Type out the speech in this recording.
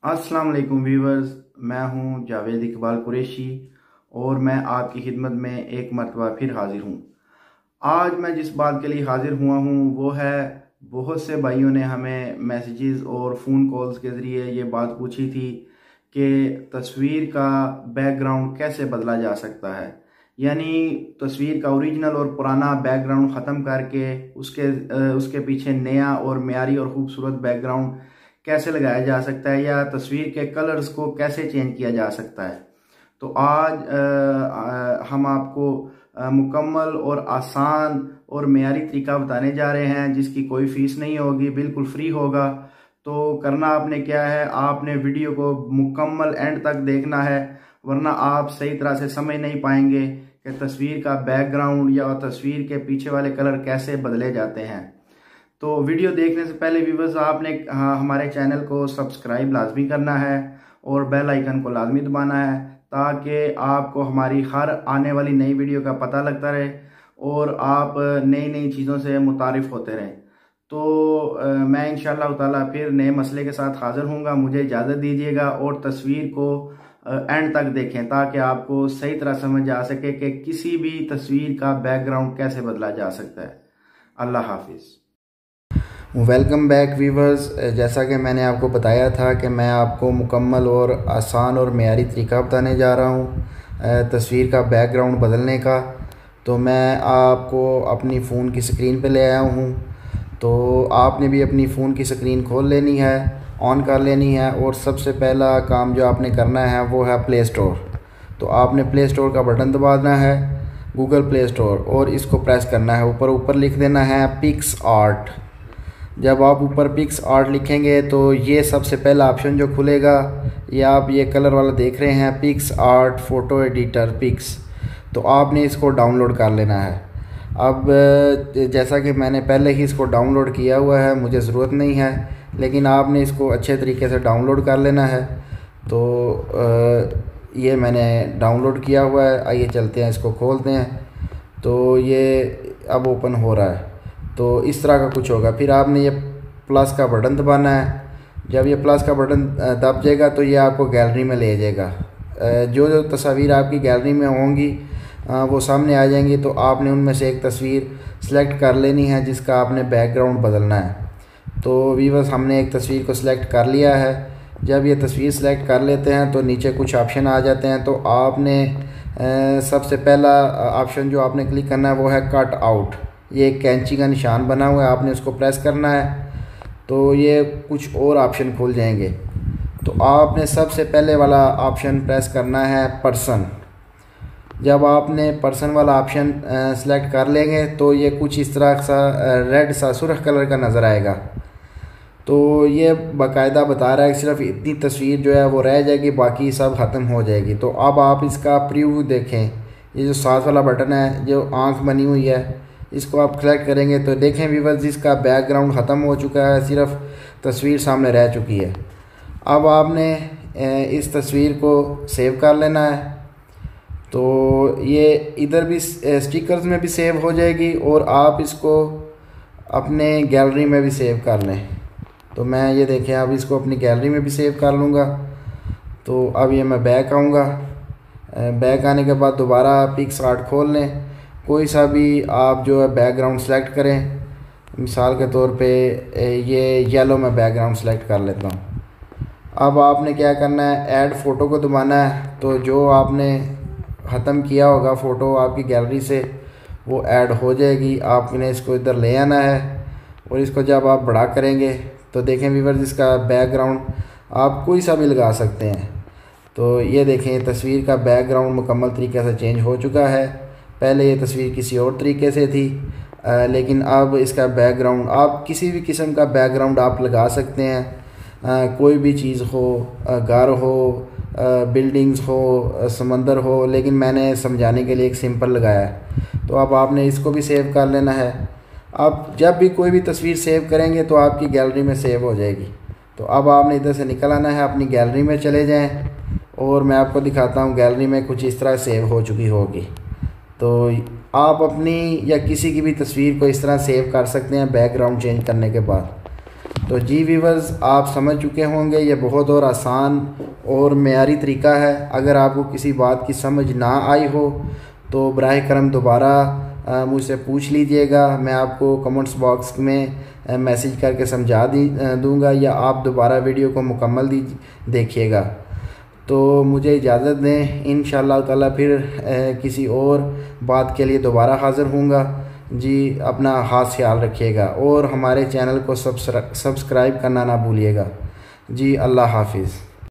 अस्सलाम वालेकुम व्यूवर्स, मैं हूं जावेद इकबाल कुरैशी और मैं आपकी खिदमत में एक मरतबा फिर हाजिर हूं। आज मैं जिस बात के लिए हाजिर हुआ हूं वो है, बहुत से भाइयों ने हमें मैसेजेस और फ़ोन कॉल्स के ज़रिए ये बात पूछी थी कि तस्वीर का बैकग्राउंड कैसे बदला जा सकता है। यानी तस्वीर का ओरिजिनल और पुराना बैकग्राउंड ख़त्म करके उसके पीछे नया और मेयारी और ख़ूबसूरत बैकग्राउंड कैसे लगाया जा सकता है, या तस्वीर के कलर्स को कैसे चेंज किया जा सकता है। तो आज हम आपको मुकम्मल और आसान और मेयारी तरीका बताने जा रहे हैं, जिसकी कोई फ़ीस नहीं होगी, बिल्कुल फ्री होगा। तो करना आपने क्या है, आपने वीडियो को मुकम्मल एंड तक देखना है, वरना आप सही तरह से समझ नहीं पाएंगे कि तस्वीर का बैकग्राउंड या तस्वीर के पीछे वाले कलर कैसे बदले जाते हैं। तो वीडियो देखने से पहले व्यूवर्स आपने हमारे चैनल को सब्सक्राइब लाजमी करना है और बेल आइकन को लाजमी दबाना है, ताकि आपको हमारी हर आने वाली नई वीडियो का पता लगता रहे और आप नई नई चीज़ों से मुतारिफ होते रहें। तो मैं इंशाअल्लाह ताला फिर नए मसले के साथ हाज़िर हूँगा। मुझे इजाज़त दीजिएगा और तस्वीर को एंड तक देखें, ताकि आपको सही तरह समझ आ सके कि किसी भी तस्वीर का बैकग्राउंड कैसे बदला जा सकता है। अल्लाह हाफिज़। Welcome back viewers. जैसा कि मैंने आपको बताया था कि मैं आपको मुकम्मल और आसान और मेयारी तरीका बताने जा रहा हूँ तस्वीर का बैकग्राउंड बदलने का। तो मैं आपको अपनी फ़ोन की स्क्रीन पे ले आया हूँ। तो आपने भी अपनी फ़ोन की स्क्रीन खोल लेनी है, ऑन कर लेनी है, और सबसे पहला काम जो आपने करना है वो है प्ले स्टोर। तो आपने प्ले स्टोर का बटन दबाना है, गूगल प्ले स्टोर, और इसको प्रेस करना है। ऊपर लिख देना है पिक्स आर्ट। जब आप ऊपर पिक्स आर्ट लिखेंगे तो ये सबसे पहला ऑप्शन जो खुलेगा, ये आप ये कलर वाला देख रहे हैं, pics art photo editor pics. तो आपने इसको डाउनलोड कर लेना है। अब जैसा कि मैंने पहले ही इसको डाउनलोड किया हुआ है, मुझे ज़रूरत नहीं है, लेकिन आपने इसको अच्छे तरीके से डाउनलोड कर लेना है। तो ये मैंने डाउनलोड किया हुआ है। आइए चलते हैं, इसको खोलते हैं। तो ये अब ओपन हो रहा है। तो इस तरह का कुछ होगा। फिर आपने ये प्लस का बटन दबाना है। जब ये प्लस का बटन दब जाएगा तो ये आपको गैलरी में ले जाएगा। जो जो तस्वीर आपकी गैलरी में होंगी वो सामने आ जाएंगी। तो आपने उनमें से एक तस्वीर सेलेक्ट कर लेनी है जिसका आपने बैकग्राउंड बदलना है। तो व्यूअर्स, हमने एक तस्वीर को सिलेक्ट कर लिया है। जब ये तस्वीर सेलेक्ट कर लेते हैं तो नीचे कुछ ऑप्शन आ जाते हैं। तो आपने सबसे पहला ऑप्शन जो आपने क्लिक करना है वो है कट आउट। ये एक कैंची का निशान बना हुआ है, आपने उसको प्रेस करना है। तो ये कुछ और ऑप्शन खुल जाएंगे। तो आपने सबसे पहले वाला ऑप्शन प्रेस करना है पर्सन। जब आपने पर्सन वाला ऑप्शन सेलेक्ट कर लेंगे तो ये कुछ इस तरह सा रेड सा सुर्ख कलर का नज़र आएगा। तो ये बाकायदा बता रहा है कि सिर्फ इतनी तस्वीर जो है वो रह जाएगी, बाकी सब ख़त्म हो जाएगी। तो अब आप इसका प्रीव्यू देखें। ये जो साथ वाला बटन है, जो आँख बनी हुई है, इसको आप सेलेक्ट करेंगे तो देखें व्यूअर्स, जिसका बैकग्राउंड ख़त्म हो चुका है, सिर्फ तस्वीर सामने रह चुकी है। अब आपने इस तस्वीर को सेव कर लेना है। तो ये इधर भी स्टिकर्स में भी सेव हो जाएगी और आप इसको अपने गैलरी में भी सेव कर लें। तो मैं ये देखें, अब इसको अपनी गैलरी में भी सेव कर लूँगा। तो अब ये मैं बैक आऊँगा। बैक आने के बाद दोबारा पिक्स आर्ट खोल लें। कोई सा भी आप जो है बैकग्राउंड सेलेक्ट करें। मिसाल के तौर पे ये येलो में बैकग्राउंड सेलेक्ट कर लेता हूँ। अब आपने क्या करना है, ऐड फ़ोटो को दबाना है। तो जो आपने ख़त्म किया होगा फ़ोटो आपकी गैलरी से, वो ऐड हो जाएगी। आपने इसको इधर ले आना है और इसको जब आप बड़ा करेंगे तो देखें व्यूअर्स, इसका बैकग्राउंड आप कोई सा भी लगा सकते हैं। तो ये देखें, तस्वीर का बैकग्राउंड मुकम्मल तरीके से चेंज हो चुका है। पहले ये तस्वीर किसी और तरीके से थी, लेकिन अब इसका बैकग्राउंड, आप किसी भी किस्म का बैकग्राउंड आप लगा सकते हैं। कोई भी चीज़ हो, घर हो, बिल्डिंग्स हो, समंदर हो, लेकिन मैंने समझाने के लिए एक सिंपल लगाया है। तो अब आपने इसको भी सेव कर लेना है। आप जब भी कोई भी तस्वीर सेव करेंगे तो आपकी गैलरी में सेव हो जाएगी। तो अब आपने इधर से निकल आना है, अपनी गैलरी में चले जाएँ और मैं आपको दिखाता हूँ गैलरी में कुछ इस तरह सेव हो चुकी होगी। तो आप अपनी या किसी की भी तस्वीर को इस तरह सेव कर सकते हैं बैकग्राउंड चेंज करने के बाद। तो जी व्यूअर्स, आप समझ चुके होंगे ये बहुत और आसान और मेयारी तरीका है। अगर आपको किसी बात की समझ ना आई हो तो बराह करम दोबारा मुझसे पूछ लीजिएगा। मैं आपको कमेंट्स बॉक्स में मैसेज करके समझा दूँगा, या आप दोबारा वीडियो को मुकम्मल देखिएगा। तो मुझे इजाज़त दें, इंशाअल्लाह ताला फिर किसी और बात के लिए दोबारा हाज़िर होऊंगा। जी, अपना ख़ास ख्याल रखिएगा और हमारे चैनल को सब्सक्राइब करना ना भूलिएगा। जी, अल्लाह हाफिज़।